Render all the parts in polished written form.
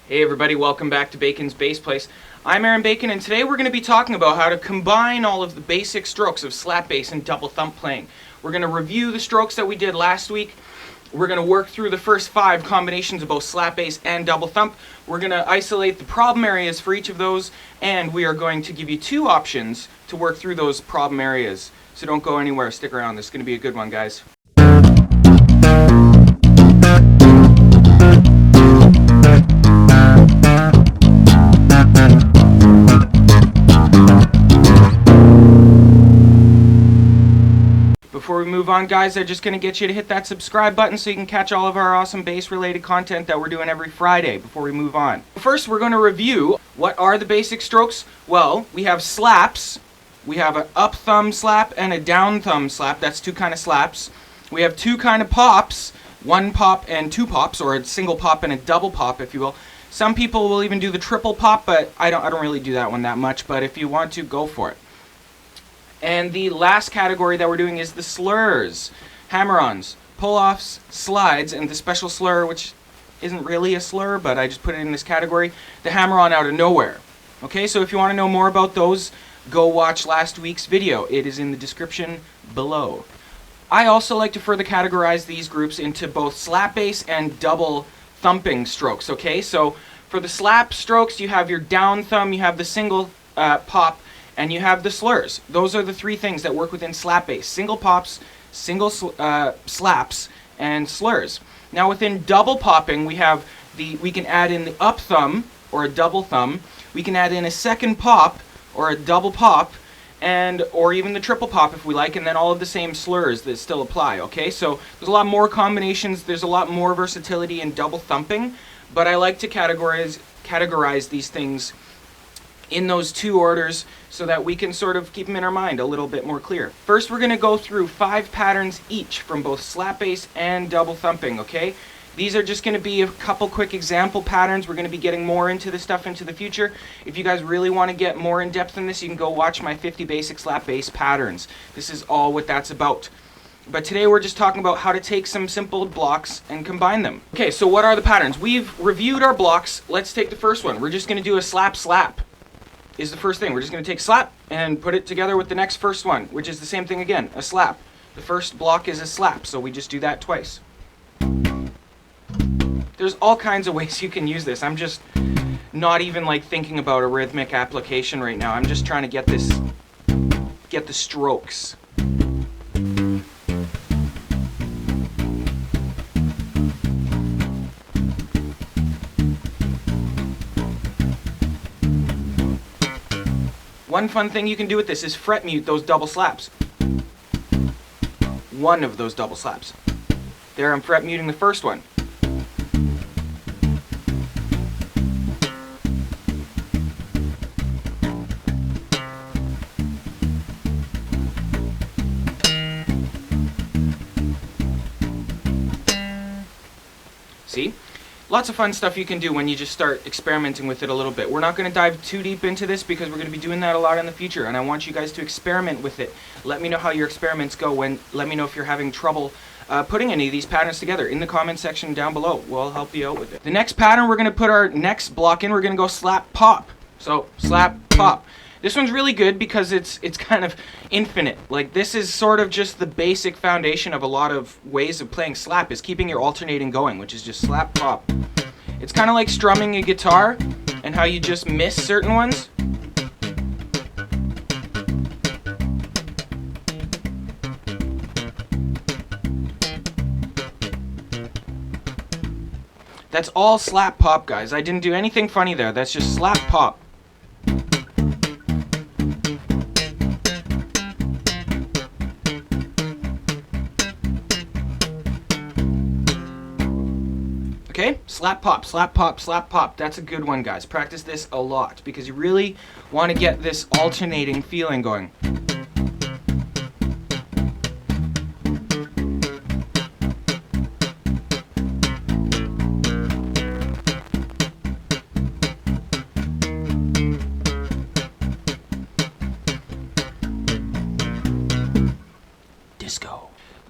Hey everybody, welcome back to Bacon's Bass Place. I'm Aaron Bacon, and today we're going to be talking about how to combine all of the basic strokes of slap bass and double thump playing. We're going to review the strokes that we did last week. We're going to work through the first 5 combinations of both slap bass and double thump. We're going to isolate the problem areas for each of those, and we are going to give you 2 options to work through those problem areas. So don't go anywhere, stick around. This is going to be a good one, guys. Before we move on, guys, I'm just going to get you to hit that subscribe button so you can catch all of our awesome bass-related content that we're doing every Friday before we move on. First, we're going to review what are the basic strokes. Well, we have slaps. We have an up thumb slap and a down thumb slap. That's 2 kind of slaps. We have 2 kind of pops, 1 pop and 2 pops, or a single pop and a double pop, if you will. Some people will even do the triple pop, but I don't really do that one that much, but if you want to, go for it. And the last category that we're doing is the slurs. Hammer-ons, pull-offs, slides, and the special slur, which isn't really a slur, but I just put it in this category, the hammer-on out of nowhere. Okay, so if you want to know more about those, go watch last week's video. It is in the description below. I also like to further categorize these groups into both slap bass and double thumping strokes. Okay, so for the slap strokes, you have your down thumb, you have the single pop, and you have the slurs. Those are the 3 things that work within slap bass: single pops, single slaps, and slurs. Now within double popping, we can add in the up thumb or a double thumb. We can add in a second pop or a double pop, or even the triple pop if we like, and then all of the same slurs that still apply. Okay, so there's a lot more combinations. There's a lot more versatility in double thumping, but I like to categorize these things in those 2 orders so that we can sort of keep them in our mind a little bit more clear. First, we're going to go through 5 patterns each from both slap bass and double thumping, okay? These are just going to be a couple quick example patterns. We're going to be getting more into this stuff into the future. If you guys really want to get more in depth in this, you can go watch my 50 basic slap bass patterns. This is all what that's about. But today we're just talking about how to take some simple blocks and combine them. Okay, so what are the patterns? We've reviewed our blocks. Let's take the first one. We're just going to do a slap slap. Is the first thing. We're just going to take slap and put it together with the next first one, which is the same thing again, a slap. The first block is a slap, so we just do that twice. There's all kinds of ways you can use this. I'm just not even like thinking about a rhythmic application right now. I'm just trying to get the strokes. One fun thing you can do with this is fret mute those double slaps. One of those double slaps. There, I'm fret muting the first one. See? Lots of fun stuff you can do when you just start experimenting with it a little bit. We're not going to dive too deep into this because we're going to be doing that a lot in the future, and I want you guys to experiment with it. Let me know how your experiments go. Let me know if you're having trouble putting any of these patterns together in the comment section down below. We'll help you out with it. The next pattern we're going to put our next block in, we're going to go slap pop. So slap pop. This one's really good because it's kind of infinite. Like, this is sort of just the basic foundation of a lot of ways of playing slap, is keeping your alternating going, which is just slap pop. It's kind of like strumming a guitar and how you just miss certain ones. That's all slap pop, guys. I didn't do anything funny there. That's just slap pop. Okay, slap pop, slap pop, slap pop. That's a good one, guys. Practice this a lot because you really want to get this alternating feeling going.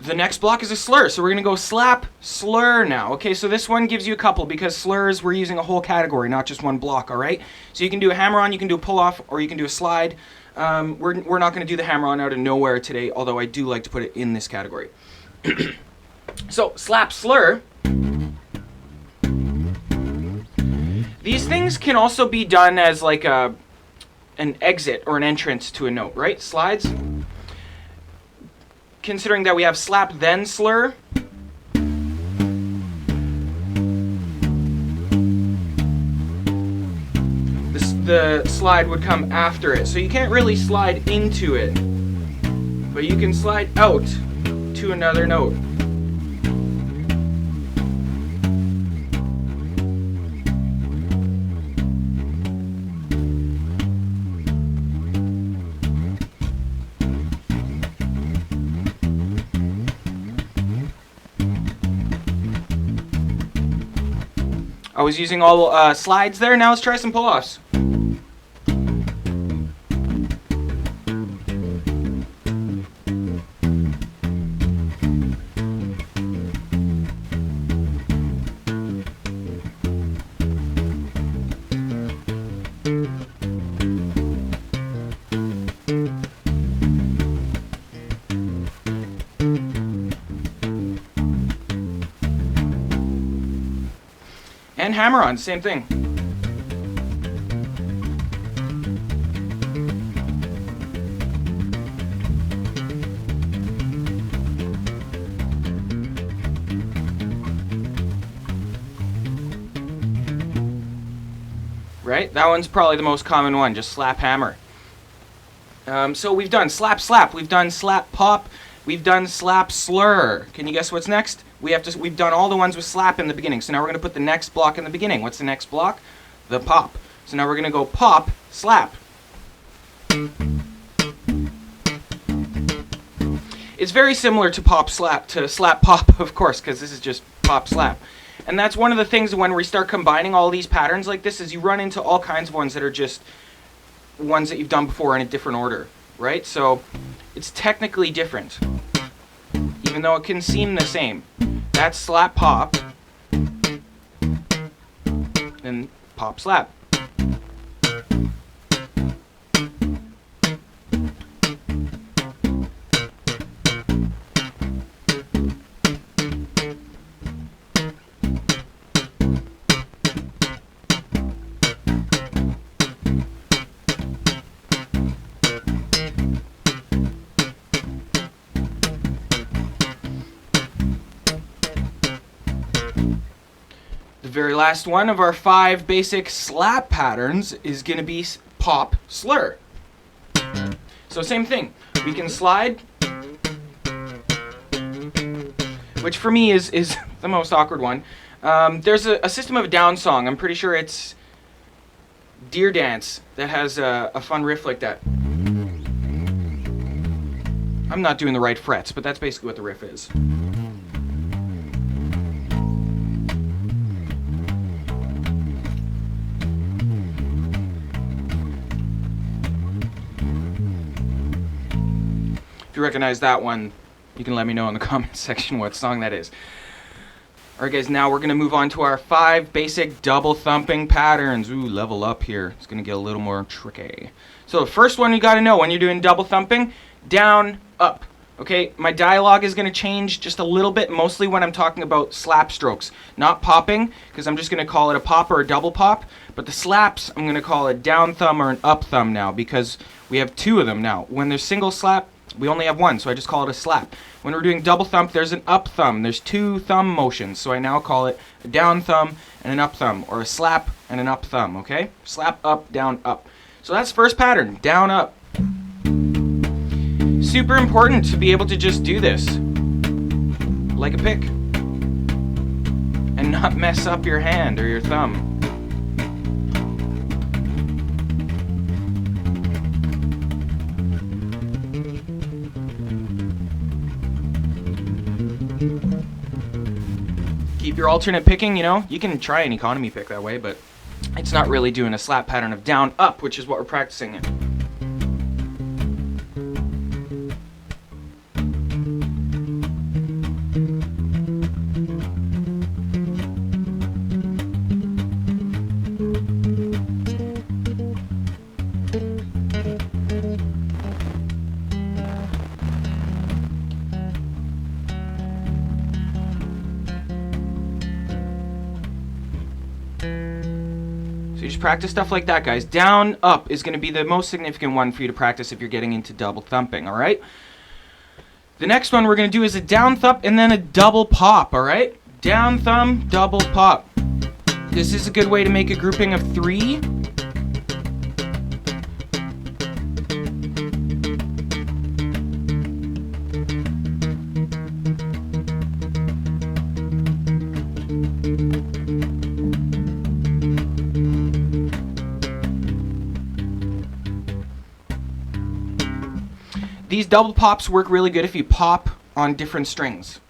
The next block is a slur, so we're going to go slap, slur now. Okay, so this one gives you a couple because slurs, we're using a whole category, not just one block, all right? So you can do a hammer-on, you can do a pull-off, or you can do a slide. We're not going to do the hammer-on out of nowhere today, although I do like to put it in this category. So, slap, slur. These things can also be done as like an exit or an entrance to a note, right? Slides. Considering that we have slap then slur, the slide would come after it. So you can't really slide into it, but you can slide out to another note. I was using all slides there, now let's try some pull-offs. And hammer-on, same thing. Right? That one's probably the most common one, just slap hammer. So we've done slap slap, we've done slap pop, we've done slap slur. Can you guess what's next? We've done all the ones with slap in the beginning. So now we're going to put the next block in the beginning. What's the next block? The pop. So now we're going to go pop, slap. It's very similar to pop slap, to slap pop, of course, because this is just pop slap. And that's one of the things when we start combining all these patterns like this is you run into all kinds of ones that are just ones that you've done before in a different order, right? So it's technically different, even though it can seem the same. That's slap pop, and pop slap. The very last one of our 5 basic slap patterns is going to be pop slur. So same thing. We can slide, which for me is the most awkward one. There's a System of a Down song. I'm pretty sure it's Deer Dance that has a fun riff like that. I'm not doing the right frets, but that's basically what the riff is. If you recognize that one, you can let me know in the comments section what song that is. Alright guys, now we're going to move on to our 5 basic double thumping patterns. Ooh, level up here. It's going to get a little more tricky. So the first one you got to know when you're doing double thumping, down, up. Okay, my dialogue is going to change just a little bit, mostly when I'm talking about slap strokes. Not popping, because I'm just going to call it a pop or a double pop. But the slaps, I'm going to call a down thumb or an up thumb now, because we have 2 of them now. When there's single slap, we only have 1, so I just call it a slap. When we're doing double thump, there's an up thumb. There's 2 thumb motions, so I now call it a down thumb and an up thumb, or a slap and an up thumb, okay? Slap, up, down, up. So that's first pattern, down, up. Super important to be able to just do this like a pick and not mess up your hand or your thumb. Keep your alternate picking, you know, you can try an economy pick that way, but it's not really doing a slap pattern of down, up, which is what we're practicing in. So you just practice stuff like that, guys. Down, up is going to be the most significant one for you to practice if you're getting into double thumping, all right? The next one we're going to do is a down thump and then a double pop, all right? Down thumb, double pop. This is a good way to make a grouping of 3. These double pops work really good if you pop on different strings.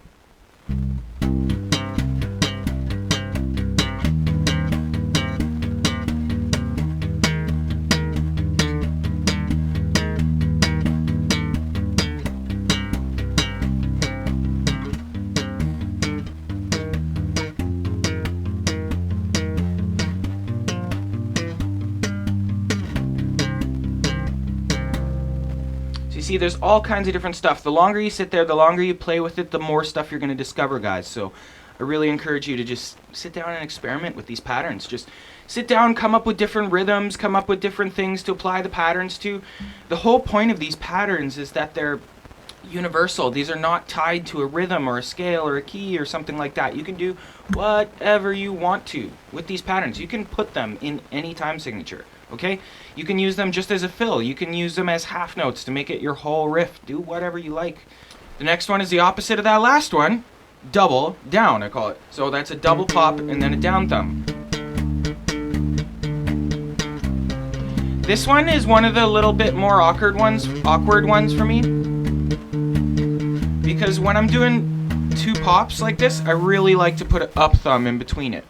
You see, there's all kinds of different stuff. The longer you sit there, the longer you play with it, the more stuff you're going to discover, guys. So I really encourage you to just sit down and experiment with these patterns. Just sit down, come up with different rhythms, come up with different things to apply the patterns to. The whole point of these patterns is that they're universal. These are not tied to a rhythm or a scale or a key or something like that. You can do whatever you want to with these patterns. You can put them in any time signature. Okay? You can use them just as a fill. You can use them as half notes to make it your whole riff. Do whatever you like. The next one is the opposite of that last one. Double down, I call it. So that's a double pop and then a down thumb. This one is one of the little bit more awkward ones for me. Because when I'm doing 2 pops like this, I really like to put an up thumb in between it.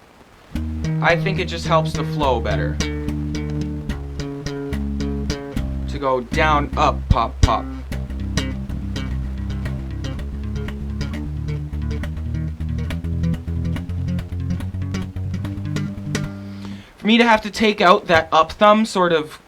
I think it just helps the flow better. To go down, up, pop, pop. For me to have to take out that up thumb sort of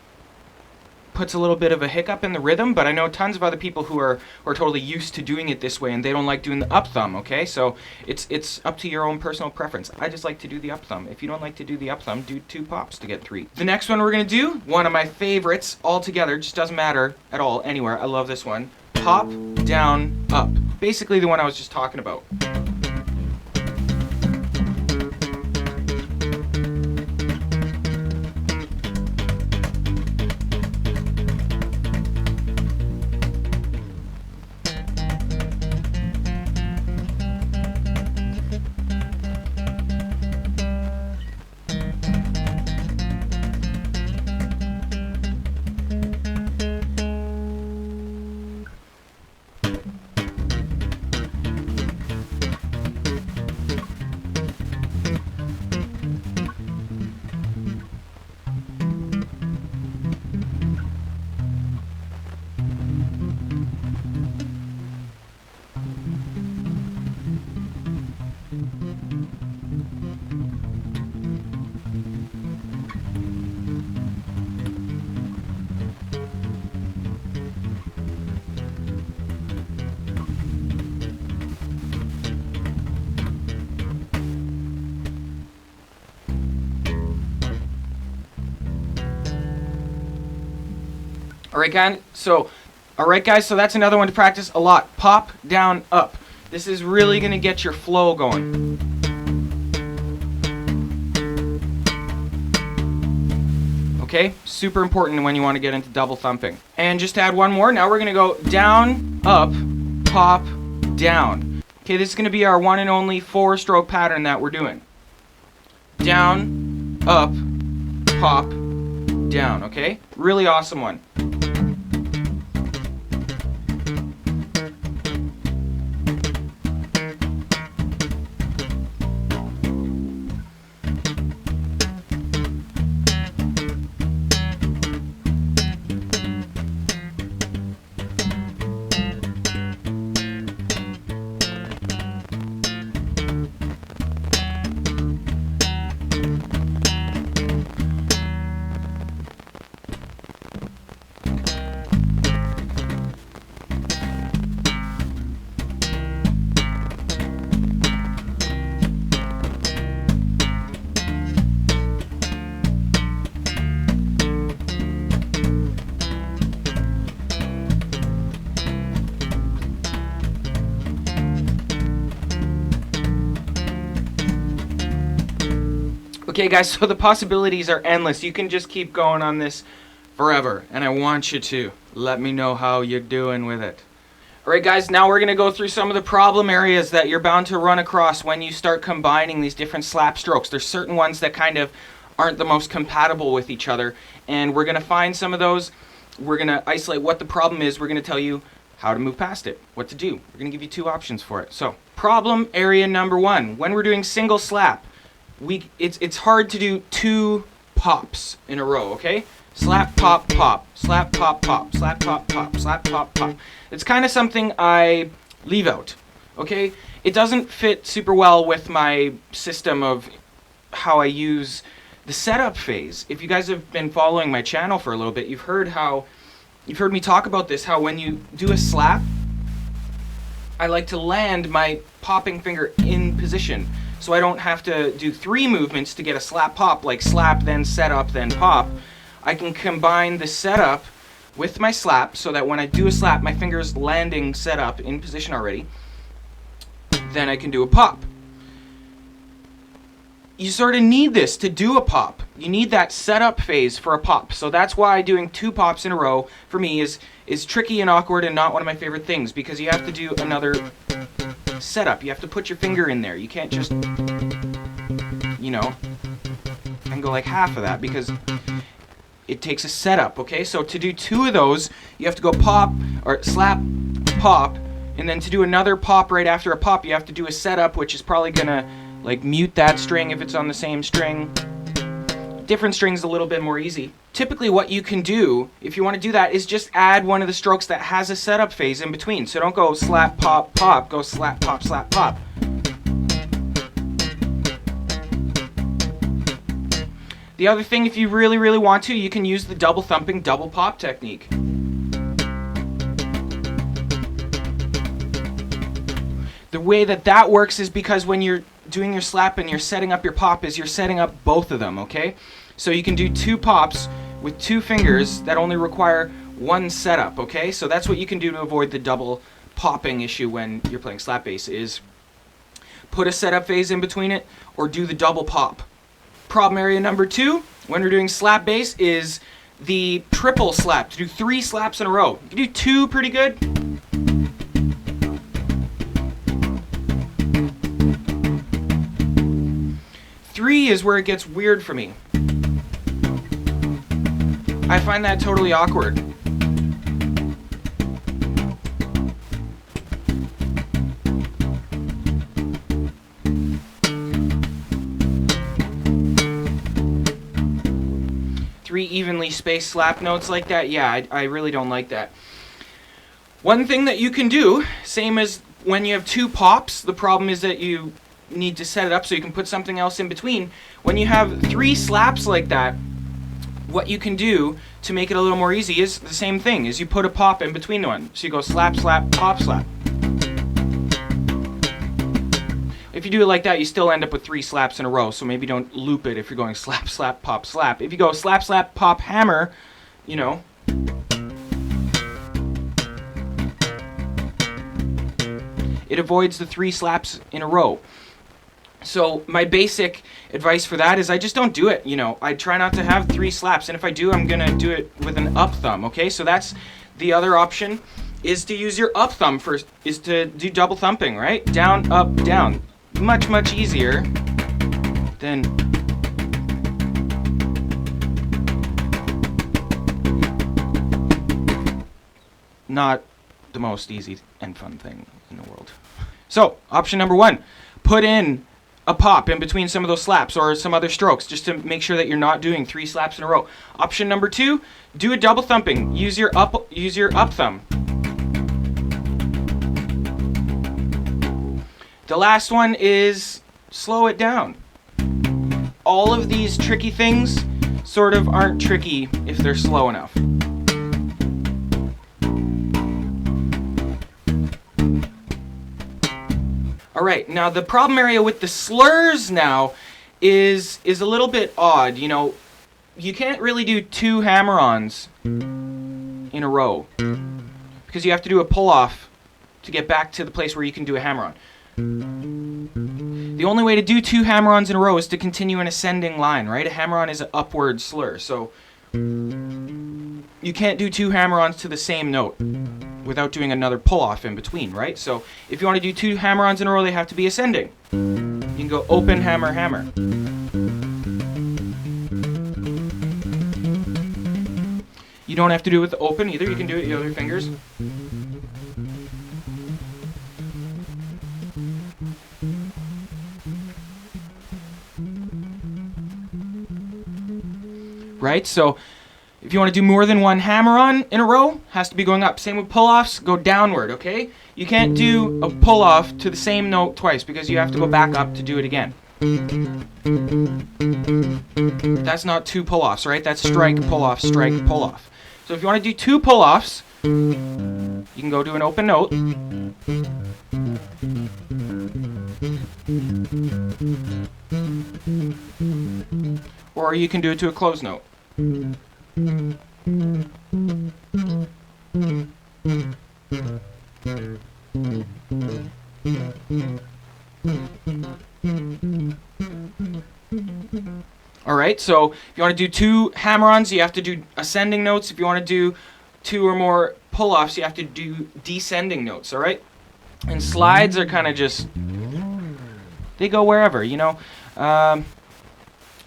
puts a little bit of a hiccup in the rhythm, but I know tons of other people who are totally used to doing it this way and they don't like doing the up thumb, okay? So it's up to your own personal preference. I just like to do the up thumb. If you don't like to do the up thumb, do 2 pops to get 3. The next one we're gonna do, one of my favorites altogether, just doesn't matter at all anywhere. I love this one. Pop, down, up. Basically the one I was just talking about. Alright guys, so that's another one to practice a lot. Pop, down, up. This is really going to get your flow going. Okay, super important when you want to get into double thumping. And just to add one more, now we're going to go down, up, pop, down. Okay, this is going to be our one and only 4-stroke pattern that we're doing. Down, up, pop, down, okay? Really awesome one. Okay guys, so the possibilities are endless. You can just keep going on this forever, and I want you to. Let me know how you're doing with it. Alright guys, now we're going to go through some of the problem areas that you're bound to run across when you start combining these different slap strokes. There's certain ones that kind of aren't the most compatible with each other, and we're going to find some of those. We're going to isolate what the problem is. We're going to tell you how to move past it, what to do. We're going to give you 2 options for it. So, problem area number 1. When we're doing single slap, it's hard to do 2 pops in a row, okay? Slap, pop, pop, slap, pop, pop, slap, pop, pop, slap, pop, pop. It's kind of something I leave out, okay? It doesn't fit super well with my system of how I use the setup phase. If you guys have been following my channel for a little bit, you've heard me talk about this, how when you do a slap, I like to land my popping finger in position, so I don't have to do 3 movements to get a slap pop, like slap, then set up, then pop. I can combine the setup with my slap so that when I do a slap, my finger's landing set up in position already. Then I can do a pop. You sort of need this to do a pop. You need that setup phase for a pop. So that's why doing 2 pops in a row for me is tricky and awkward and not one of my favorite things, because you have to do another setup. You have to put your finger in there. You can't just, you know, and go like half of that, because it takes a setup, okay? So to do 2 of those, you have to go pop, or slap, pop, and then to do another pop right after a pop, you have to do a setup, which is probably gonna like mute that string if it's on the same string. Different strings a little bit more easy. Typically what you can do, if you want to do that, is just add one of the strokes that has a setup phase in between. So don't go slap, pop, pop, go slap, pop, pop. The other thing, if you really, really want to, you can use the double thumping, double pop technique. The way that works is because when you're doing your slap and you're setting up your pop, is you're setting up both of them, okay? So you can do 2 pops with 2 fingers that only require 1 setup, okay? So that's what you can do to avoid the double popping issue when you're playing slap bass, is put a setup phase in between it or do the double pop. Problem area number 2, when we're doing slap bass, is the triple slap, to do 3 slaps in a row. You can do 2 pretty good. 3 is where it gets weird for me. I find that totally awkward. Three evenly spaced slap notes like that, yeah, I really don't like that. One thing that you can do, same as when you have 2 pops, the problem is that you need to set it up so you can put something else in between. When you have 3 slaps like that, what you can do to make it a little more easy is the same thing, is you put a pop in between one. So you go slap, slap, pop, slap. If you do it like that, you still end up with 3 slaps in a row, so maybe don't loop it if you're going slap, slap, pop, slap. If you go slap, slap, pop, hammer, you know, it avoids the 3 slaps in a row. So my basic advice for that is I just don't do it, you know. I try not to have 3 slaps, and if I do, I'm gonna do it with an up thumb, okay? So that's the other option, is to use your up thumb first, is to do double thumping, right? Down, up, down. Much, much easier than not the most easy and fun thing in the world. So, option number 1, put in a pop in between some of those slaps or some other strokes, just to make sure that you're not doing 3 slaps in a row. Option number 2, do a double thumping. Use your up thumb. The last one is slow it down. All of these tricky things sort of aren't tricky if they're slow enough. Alright, now the problem area with the slurs now is a little bit odd. You know, you can't really do 2 hammer-ons in a row, because you have to do a pull-off to get back to the place where you can do a hammer-on. The only way to do 2 hammer-ons in a row is to continue an ascending line, right? A hammer-on is an upward slur, so you can't do 2 hammer-ons to the same note without doing another pull-off in between, right? So if you want to do 2 hammer-ons in a row, they have to be ascending. You can go open, hammer, hammer. You don't have to do it with the open either. You can do it with the other fingers. Right? So if you want to do more than 1 hammer-on in a row, has to be going up. Same with pull-offs, go downward, okay? You can't do a pull-off to the same note twice because you have to go back up to do it again. That's not 2 pull-offs, right? That's strike, pull-off, strike, pull-off. So if you want to do 2 pull-offs, you can go to an open note. Or you can do it to a closed note. Alright, so if you want to do 2 hammer-ons, you have to do ascending notes. If you want to do 2 or more pull-offs, you have to do descending notes, alright? And slides are kind of just, they go wherever, you know?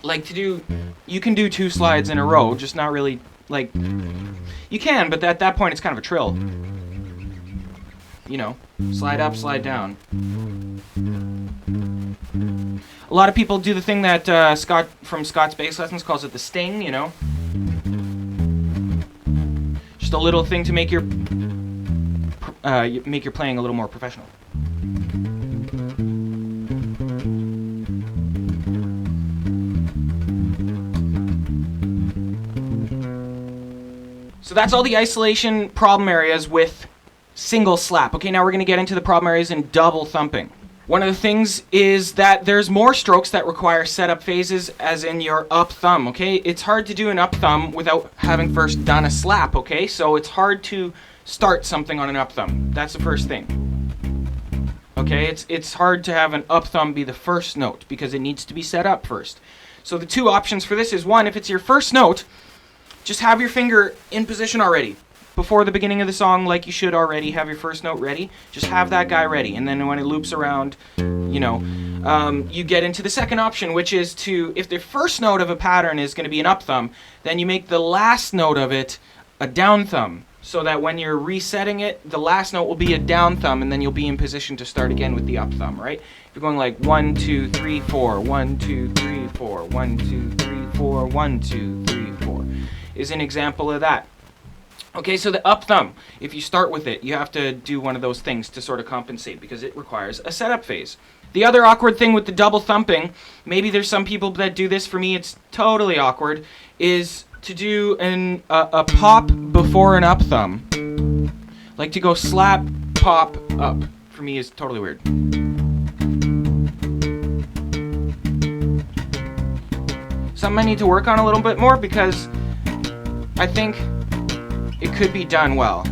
Like to do, you can do 2 slides in a row, just not really, like, you can, but at that point it's kind of a trill. You know, slide up, slide down. A lot of people do the thing that Scott from Scott's Bass Lessons calls it the sting, you know? Just a little thing to make your playing a little more professional. So that's all the isolation problem areas with single slap. Okay, now we're going to get into the problem areas in double thumping. One of the things is that there's more strokes that require setup phases, as in your up thumb, okay? It's hard to do an up thumb without having first done a slap, okay? So it's hard to start something on an up thumb. That's the first thing. Okay, it's hard to have an up thumb be the first note because it needs to be set up first. So the 2 options for this is, 1, if it's your first note, just have your finger in position already. Before the beginning of the song, like you should already have your first note ready. Just have that guy ready. And then when it loops around, you know, you get into the second option, which is to, if the first note of a pattern is going to be an up thumb, then you make the last note of it a down thumb. So that when you're resetting it, the last note will be a down thumb, and then you'll be in position to start again with the up thumb, right? If you're going like 1, 2, 3, 4, 1, 2, 3, 4, 1, 2, 3, 4, 1, 2, 3, 4 is an example of that. Okay, so the up thumb, if you start with it, you have to do one of those things to sort of compensate because it requires a setup phase. The other awkward thing with the double thumping, maybe there's some people that do this, for me it's totally awkward, is to do a pop before an up thumb. Like to go slap, pop, up. For me is totally weird. Something I need to work on a little bit more because I think it could be done well.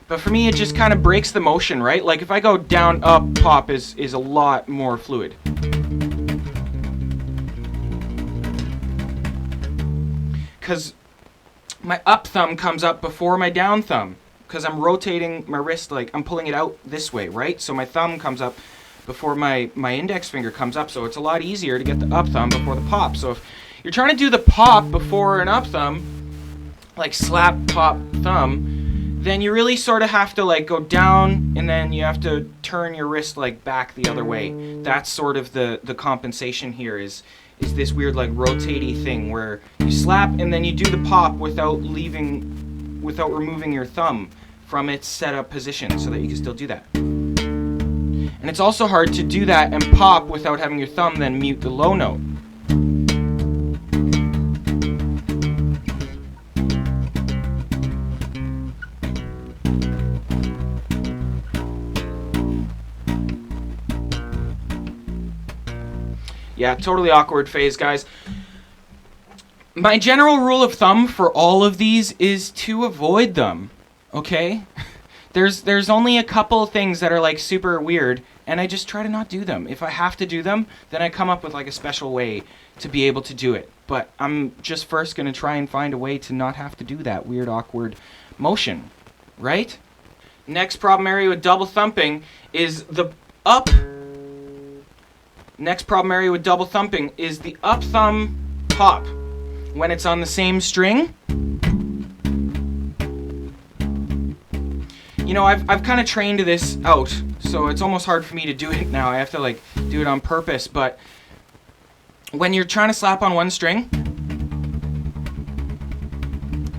But for me, it just kind of breaks the motion, right? Like if I go down, up, pop is a lot more fluid. Because my up thumb comes up before my down thumb. Because I'm rotating my wrist, like I'm pulling it out this way, right? So my thumb comes up before my index finger comes up. So it's a lot easier to get the up thumb before the pop. So if you're trying to do the pop before an up thumb, like slap, pop, thumb, then you really sort of have to like go down and then you have to turn your wrist like back the other way. That's sort of the compensation here is this weird like rotatey thing where you slap and then you do the pop without removing your thumb from its setup position so that you can still do that. And it's also hard to do that and pop without having your thumb then mute the low note. Yeah, totally awkward phase, guys. My general rule of thumb for all of these is to avoid them, okay? There's only a couple things that are like super weird, and I just try to not do them. If I have to do them, then I come up with like a special way to be able to do it. But I'm just first going to try and find a way to not have to do that weird, awkward motion, right? Next problem area with double thumping is the up. Next problem area with double thumping is the up thumb pop. When it's on the same string, you know, I've kind of trained this out, so it's almost hard for me to do it now. I have to like do it on purpose, but when you're trying to slap on one string,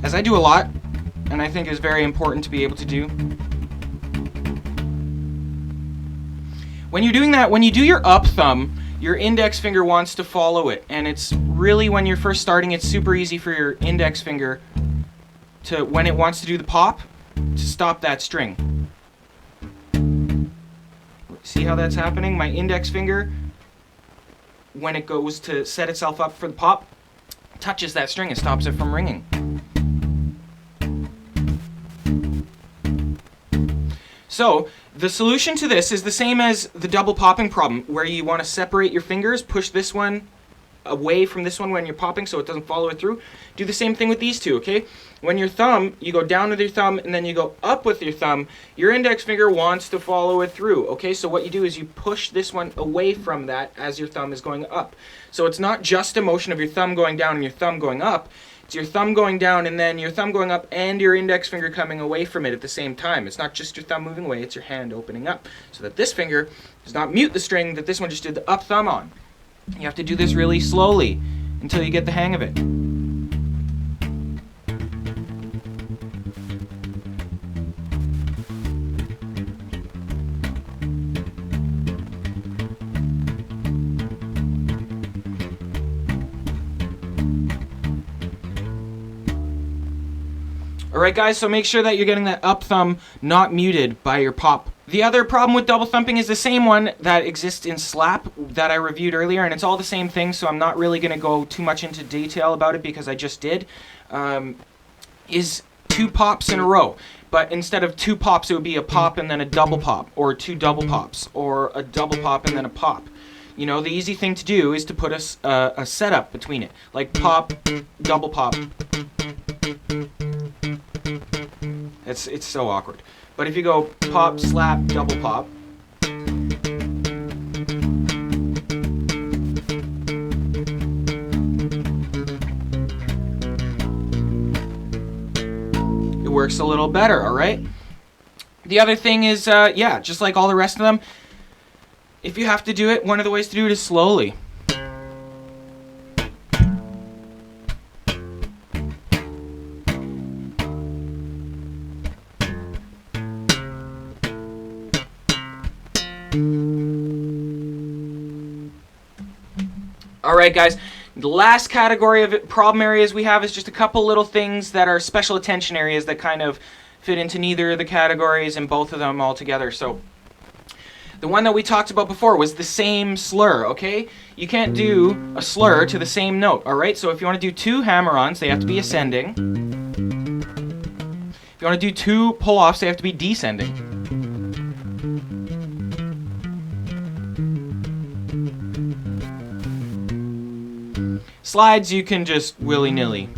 as I do a lot, and I think is very important to be able to do, when you're doing that, when you do your up thumb, your index finger wants to follow it, and it's really, when you're first starting, it's super easy for your index finger to, when it wants to do the pop, to stop that string. See how that's happening? My index finger, when it goes to set itself up for the pop, touches that string and stops it from ringing. So, the solution to this is the same as the double popping problem, where you want to separate your fingers, push this one away from this one when you're popping so it doesn't follow it through. Do the same thing with these two, okay? When your thumb, you go down with your thumb and then you go up with your thumb, your index finger wants to follow it through, okay? So what you do is you push this one away from that as your thumb is going up. So it's not just a motion of your thumb going down and your thumb going up. It's your thumb going down and then your thumb going up and your index finger coming away from it at the same time. It's not just your thumb moving away, it's your hand opening up. So that this finger does not mute the string that this one just did the up thumb on. You have to do this really slowly until you get the hang of it. Alright guys, so make sure that you're getting that up thumb not muted by your pop. The other problem with double thumping is the same one that exists in slap that I reviewed earlier, and it's all the same thing, so I'm not really going to go too much into detail about it because I just did, is two pops in a row. But instead of two pops, it would be a pop and then a double pop, or two double pops, or a double pop and then a pop. You know, the easy thing to do is to put a setup between it, like pop, double pop. It's so awkward. But if you go pop, slap, double pop, it works a little better, alright? The other thing is, yeah, just like all the rest of them, if you have to do it, one of the ways to do it is slowly. Alright guys, the last category of problem areas we have is just a couple little things that are special attention areas that kind of fit into neither of the categories and both of them all together. So, the one that we talked about before was the same slur, okay? You can't do a slur to the same note, alright? So if you want to do two hammer-ons, they have to be ascending. If you want to do two pull-offs, they have to be descending. Slides, you can just willy-nilly.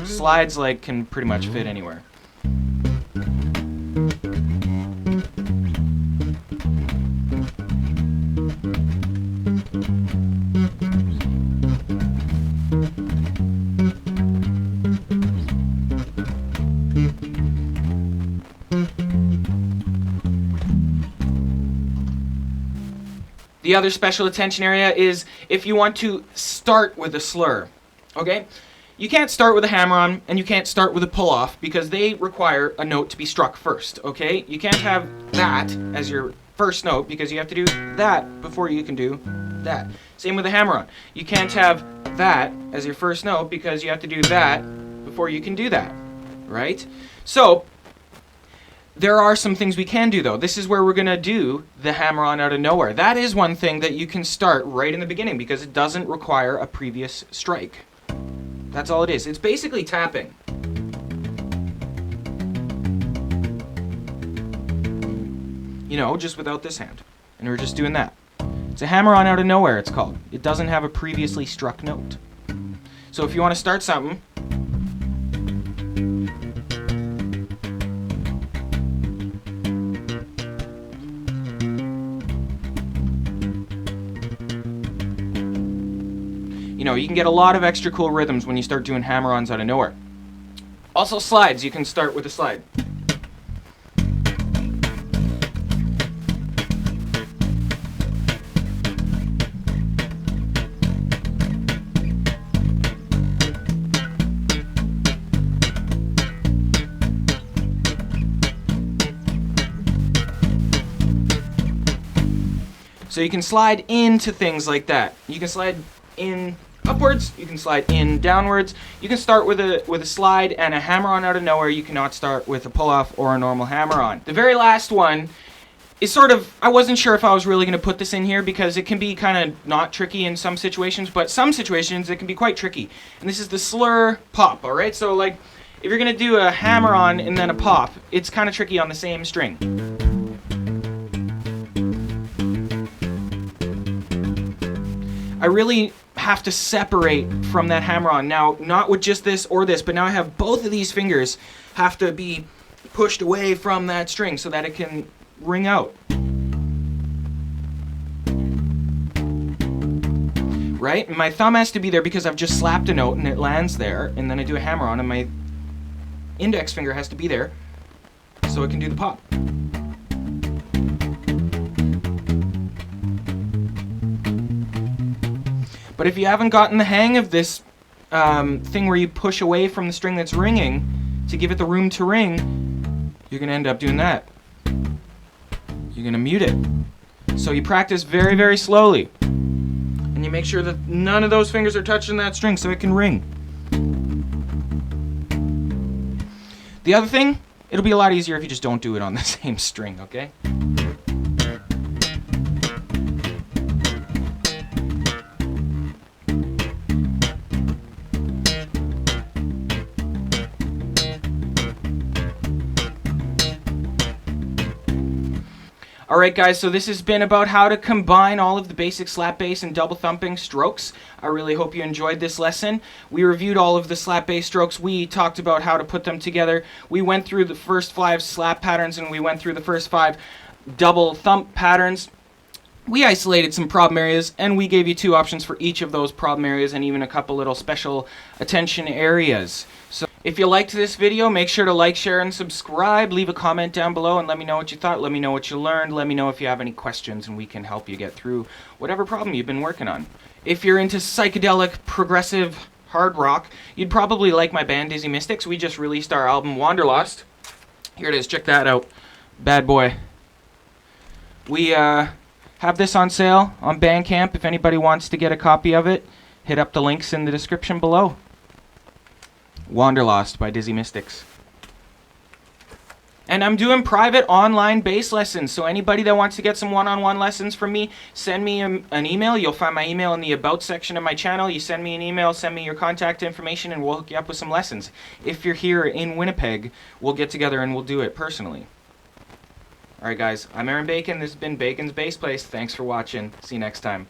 Slides, like, can pretty much fit anywhere. The other special attention area is if you want to start with a slur, okay? You can't start with a hammer-on and you can't start with a pull-off because they require a note to be struck first, okay? You can't have that as your first note because you have to do that before you can do that. Same with a hammer-on. You can't have that as your first note because you have to do that before you can do that, right? So, there are some things we can do though. This is where we're going to do the hammer-on out of nowhere. That is one thing that you can start right in the beginning because it doesn't require a previous strike. That's all it is. It's basically tapping. You know, just without this hand. And we're just doing that. It's a hammer-on out of nowhere, it's called. It doesn't have a previously struck note. So if you want to start something, you know, you can get a lot of extra cool rhythms when you start doing hammer-ons out of nowhere. Also slides, you can start with a slide. So you can slide into things like that. You can slide in upwards, you can slide in downwards. You can start with a slide and a hammer-on out of nowhere. You cannot start with a pull-off or a normal hammer-on. The very last one is sort of, I wasn't sure if I was really going to put this in here because it can be kind of not tricky in some situations, but some situations it can be quite tricky. And this is the Slur Pop, alright? So like, if you're going to do a hammer-on and then a pop, it's kind of tricky on the same string. I really have to separate from that hammer-on. Now, not with just this or this, but now I have both of these fingers have to be pushed away from that string so that it can ring out. Right? And my thumb has to be there because I've just slapped a note and it lands there, and then I do a hammer-on and my index finger has to be there so it can do the pop. But if you haven't gotten the hang of this thing where you push away from the string that's ringing to give it the room to ring, you're going to end up doing that. You're going to mute it. So you practice very, very slowly. And you make sure that none of those fingers are touching that string so it can ring. The other thing, it'll be a lot easier if you just don't do it on the same string, okay? Alright guys, so this has been about how to combine all of the basic slap bass and double thumping strokes. I really hope you enjoyed this lesson. We reviewed all of the slap bass strokes. We talked about how to put them together. We went through the first 5 slap patterns and we went through the first 5 double thump patterns. We isolated some problem areas and we gave you 2 options for each of those problem areas and even a couple little special attention areas. So if you liked this video, make sure to like, share, and subscribe. Leave a comment down below and let me know what you thought. Let me know what you learned. Let me know if you have any questions and we can help you get through whatever problem you've been working on. If you're into psychedelic, progressive, hard rock, you'd probably like my band Dizzy Mystics. We just released our album Wanderlost. Here it is. Check that out. Bad boy. We have this on sale on Bandcamp. If anybody wants to get a copy of it, hit up the links in the description below. Wanderlost by Dizzy Mystics. And I'm doing private online bass lessons, so anybody that wants to get some one-on-one lessons from me, send me an email. You'll find my email in the About section of my channel. You send me an email, send me your contact information, and we'll hook you up with some lessons. If you're here in Winnipeg, we'll get together and we'll do it personally. Alright guys, I'm Aaron Bacon. This has been Bacon's Bass Place. Thanks for watching. See you next time.